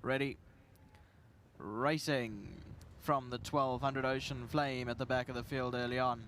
Ready. Racing from the 1200 Ocean Flame at the back of the field early on.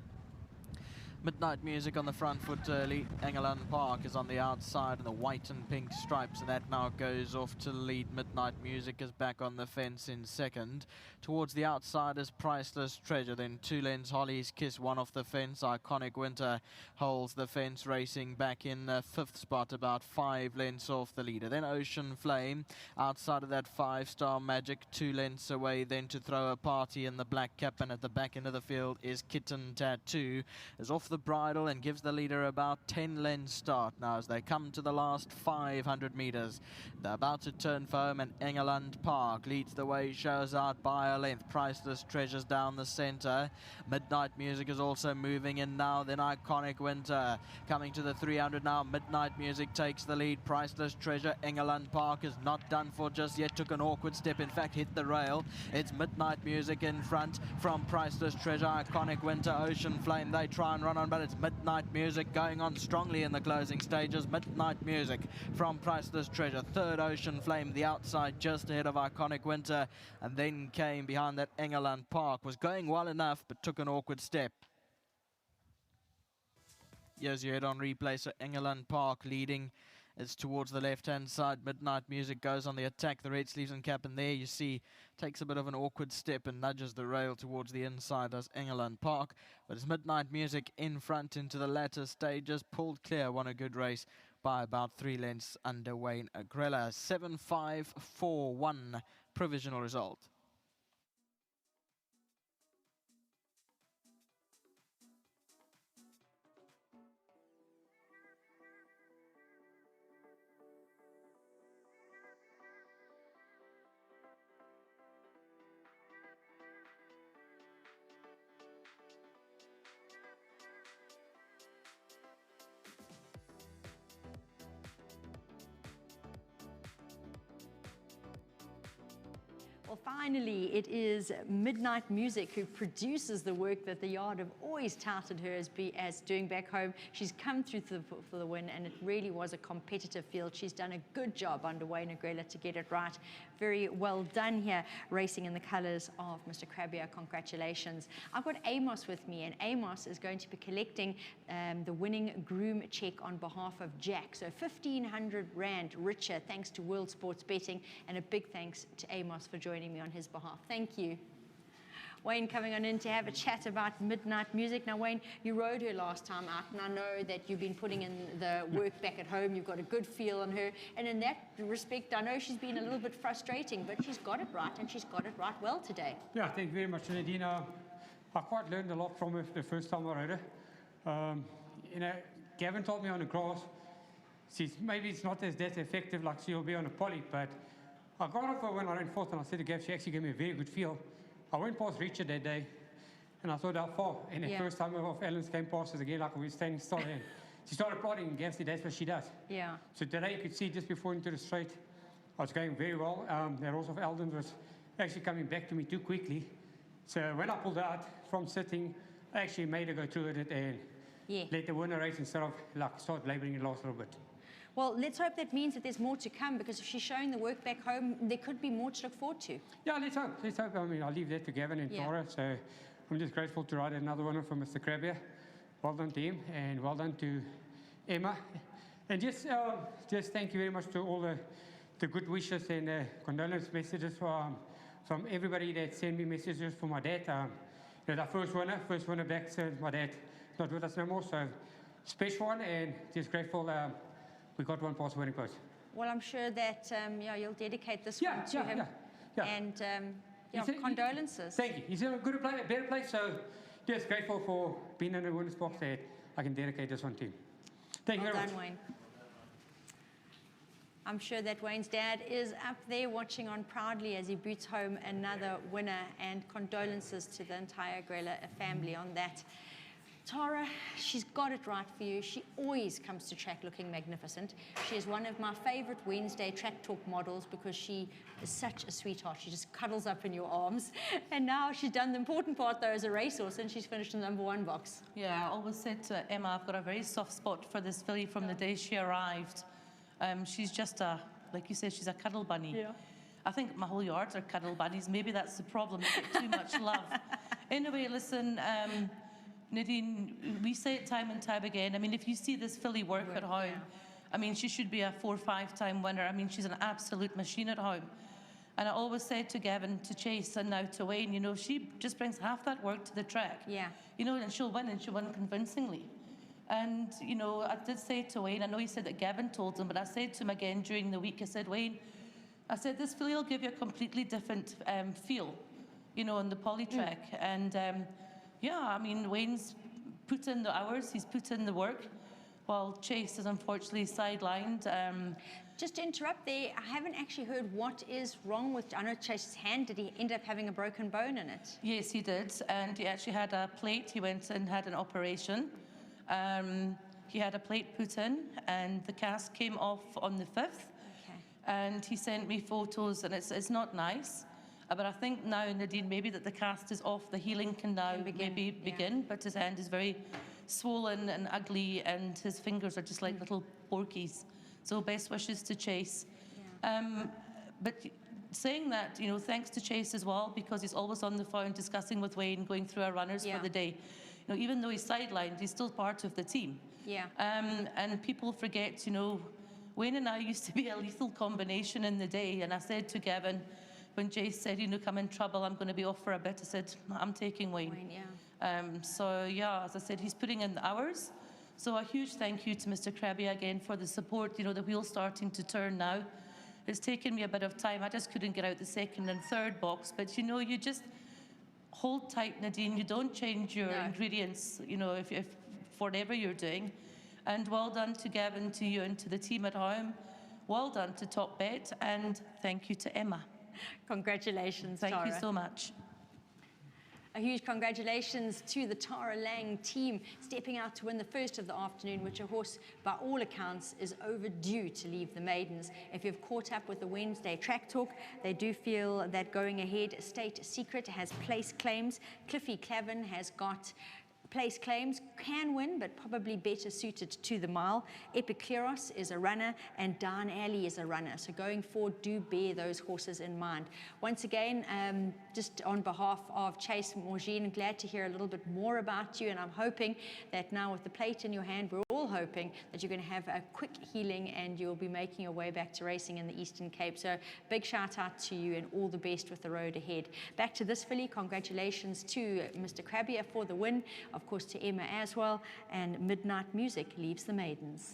Midnight Music on the front foot early. Engeland Park is on the outside in the white and pink stripes, and that now goes off to lead. Midnight Music is back on the fence in second. Towards the outside is Priceless Treasure, then 2 lengths Holly's Kiss, one off the fence. Iconic Winter holds the fence, racing back in fifth spot, about 5 lengths off the leader. Then Ocean Flame outside of that 5-Star Magic, 2 lengths away. Then To Throw a Party in the black cap, and at the back end of the field is Kitten Tattoo, is off the bridle and gives the leader about 10 lengths start now as they come to the last 500 meters. They're about to turn for home, and Engeland Park leads the way, shows out by a length. Priceless Treasures down the center. Midnight Music is also moving in now. Then Iconic Winter coming to the 300 now. Midnight Music takes the lead. Priceless Treasure. Engeland Park is not done for just yet. Took an awkward step, in fact hit the rail. It's Midnight Music in front from Priceless Treasure. Iconic Winter, Ocean Flame, they try and run on, but it's Midnight Music going on strongly in the closing stages. Midnight Music from Priceless Treasure. Third, Ocean Flame, the outside just ahead of Iconic Winter, and then came behind that Engeland Park. Was going well enough, but took an awkward step. Here's your head on replay, so Engeland Park leading. It's towards the left-hand side. Midnight Music goes on the attack. The red sleeves and cap, and there you see takes a bit of an awkward step and nudges the rail towards the inside as Engeland Park. But it's Midnight Music in front into the latter stages. Pulled clear, won a good race by about 3 lengths under Wayne Agrella. 7-5-4-1 provisional result. Well, finally, it is Midnight Music who produces the work that the yard have always touted her as doing back home. She's come through for the win, and it really was a competitive field. She's done a good job under Wayne Agrella to get it right. Very well done here, racing in the colours of Mr. Krabbe. Congratulations. I've got Amos with me, and Amos is going to be collecting the winning groom check on behalf of Jack. So 1,500 Rand richer, thanks to World Sports Betting, and a big thanks to Amos for joining me on his behalf. Thank you. Wayne coming on in to have a chat about Midnight Music. Now, Wayne, you rode her last time out, and I know that you've been putting in the work back at home. You've got a good feel on her, and in that respect, I know she's been a little bit frustrating, but she's got it right, and she's got it right well today. Yeah, thank you very much, Nadine. I quite learned a lot from her the first time I rode her. You know, Gavin told me on the grass, maybe it's not as that effective like she'll be on a poly, but I got off her when I ran fourth, and I said to Gav, she actually gave me a very good feel. I went past Richard that day, and I thought how far. And the first time of Ellen's came past us again, like we were standing still, and she started plotting, and Gav said that's what she does. Yeah. So today you could see just before into the straight, I was going very well. The horse of Eldon was actually coming back to me too quickly. So when I pulled out from sitting, I actually made her go through it and let the winner race instead of like start labouring the last little bit. Well, let's hope that means that there's more to come, because if she's showing the work back home, there could be more to look forward to. Yeah, let's hope. Let's hope. I mean, I'll leave that to Gavin and Tara. So I'm just grateful to ride another winner from Mr. Krabbe. Well done to him, and well done to Emma. And just thank you very much to all the good wishes and condolence messages from everybody that sent me messages for my dad. You know, the first winner back since my dad not with us no more. So special one, and just grateful. We got one past winning post. Well, I'm sure that you'll dedicate this one to him. And condolences. Thank you. He's in a better place. So just grateful for being in the winner's box that I can dedicate this one to him. Thank you very much. Wayne. I'm sure that Wayne's dad is up there watching on proudly as he boots home another winner, and condolences to the entire Agrella family on that. Tara, she's got it right for you. She always comes to track looking magnificent. She is one of my favorite Wednesday Track Talk models because she is such a sweetheart. She just cuddles up in your arms. And now she's done the important part, though, as a racehorse, and she's finished in the #1 box. Yeah, I always said to Emma, I've got a very soft spot for this filly from the day she arrived. She's just like you said, she's a cuddle bunny. Yeah. I think my whole yards are cuddle bunnies. Maybe that's the problem. They get too much love. Anyway, listen, Nadine, we say it time and time again. I mean, if you see this filly work at home, I mean, she should be a 4 or 5 time winner. I mean, she's an absolute machine at home. And I always said to Gavin, to Chase, and now to Wayne, you know, she just brings half that work to the track. Yeah. You know, and she'll win convincingly. And, you know, I did say to Wayne, I know he said that Gavin told him, but I said to him again during the week, I said, Wayne, I said, this filly will give you a completely different feel, you know, on the poly track. And, yeah, I mean, Wayne's put in the hours, he's put in the work, while Chase is unfortunately sidelined. Just to interrupt there, I haven't actually heard what is wrong with, I know Chase's hand, did he end up having a broken bone in it? Yes, he did, and he actually had a plate. He went and had an operation. He had a plate put in, and the cast came off on the 5th. Okay. And he sent me photos, and it's not nice. But I think now, Nadine, maybe that the cast is off, the healing can now maybe begin, but his hand is very swollen and ugly, and his fingers are just like little porkies. So best wishes to Chase. Yeah. But saying that, you know, thanks to Chase as well, because he's always on the phone discussing with Wayne, going through our runners for the day. You know, even though he's sidelined, he's still part of the team. Yeah. And people forget, you know, Wayne and I used to be a lethal combination in the day. And I said to Gavin, when Chase said, you know, come in trouble, I'm going to be off for a bit, I said, I'm taking Wayne. So, yeah, as I said, he's putting in the hours. So a huge thank you to Mr. Krabby again for the support. You know, the wheel's starting to turn now. It's taken me a bit of time. I just couldn't get out the 2nd and 3rd box. But, you know, you just hold tight, Nadine. You don't change your ingredients, you know, if for whatever you're doing. And well done to Gavin, to you, and to the team at home. Well done to Top Bet. And thank you to Emma. Congratulations, Tara. Thank you so much. A huge congratulations to the Tara Lang team, stepping out to win the first of the afternoon, which a horse, by all accounts, is overdue to leave the maidens. If you've caught up with the Wednesday track talk, they do feel that going ahead, State Secret has place claims. Cliffy Clavin has got place claims, can win, but probably better suited to the mile. Epicleros is a runner, and Dan Alley is a runner. So going forward, do bear those horses in mind. Once again, just on behalf of Chase Morgine, glad to hear a little bit more about you, and I'm hoping that now with the plate in your hand, we're all hoping that you're going to have a quick healing and you'll be making your way back to racing in the Eastern Cape. So big shout out to you and all the best with the road ahead. Back to this filly, congratulations to Mr. Krabbier for the win. Of course, to Emma as well, and Midnight Music leaves the maidens.